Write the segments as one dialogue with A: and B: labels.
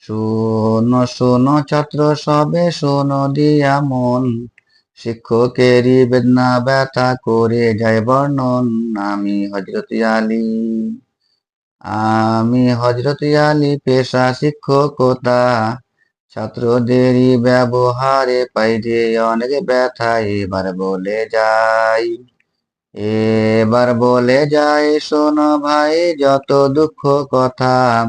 A: শোনো শোনো ছাত্র সবে শোনো দিয়া মন, শিক্ষকেরই বেদনা ব্যথা করে যায় বর্ণন। আমি হযরত আলী, আমি হযরত আলী, পেশা শিক্ষকতা। ছাত্রদেরই ব্যবহারে পাই যে অনেক ব্যথা। এবার বলে যাই শোনো ভাই যত দুঃখ কথা।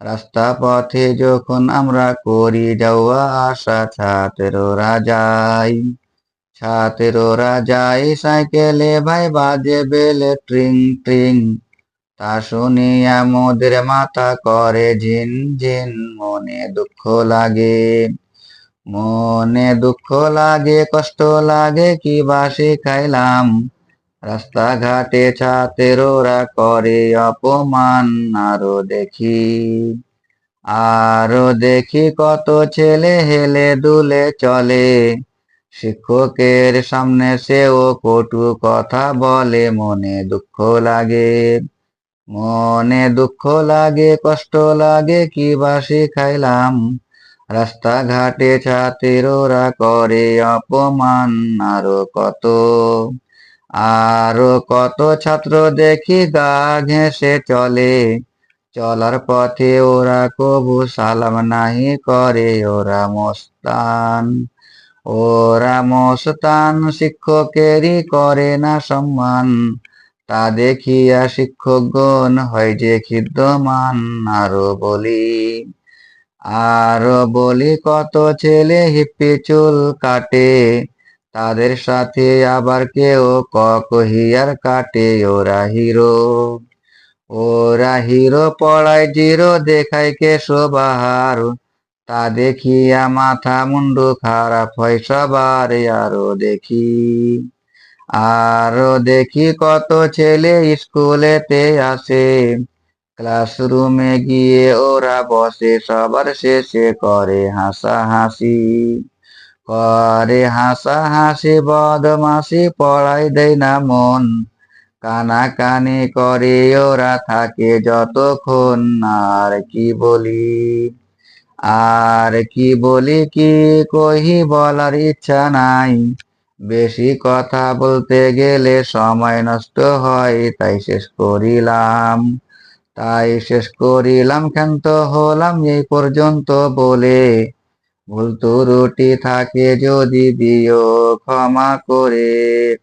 A: রাস্তা পথে যখন আমরা করি যাওয়া আসা, ছাত্ররা যায় সাইকেলে, ভাই বাজে বেলে ট্রিং ট্রিং। তা শুনিয়া মোদের মাথা করে ঝিন ঝিন। মনে দুঃখ লাগে, কষ্ট লাগে, কি বা শিখাইলাম। রাস্তাঘাটে ছাত্ররা করে অপমান। আরো দেখি কত ছেলে হেলে দুলে চলে, শিক্ষকের সামনে সেও কটু কথা বলে। মনে দুঃখ লাগে, কষ্ট লাগে, কি বা শিখাইলাম। রাস্তাঘাটে ছাত্ররা করে অপমান। আরো কত ছাত্র দেখি গা ঘেঁষে চলে, চলার পথে ওরা কবু সালাম নাহি করে। ওরা মস্তান, শিক্ষকেরই করে না সম্মান। তা দেখিয়া শিক্ষকগণ হয় যে খিদ্ধমান। আরো বলি কত ছেলে হিপ্পি চুল কাটে, তাদের সাথে আবার কেউ ককহিয়ার কাটে। ওরা হিরো পড়ায় জিরো, দেখায় কেশবাহার। তা দেখিয়া মাথা মুন্ডু খারাপ হয় সবার। আরো দেখি কত ছেলে স্কুলেতে আসে, ক্লাসরুমে গিয়ে ওরা বসে সবার শেষে। করে হাসাহাসি, বদমাসি, পড়াই দেয় না মন। কানাকানি করে ওরা থাকে যতক্ষণ। আর কি বলি কি কহি বলার ইচ্ছা নাই। বেশি কথা বলতে গেলে সময় নষ্ট হয়। তাই শেষ করিলাম ক্ষান্ত হলাম এই পর্যন্ত বলে। ভুল ত্রুটি থাকে যদি দিও ক্ষমা করে।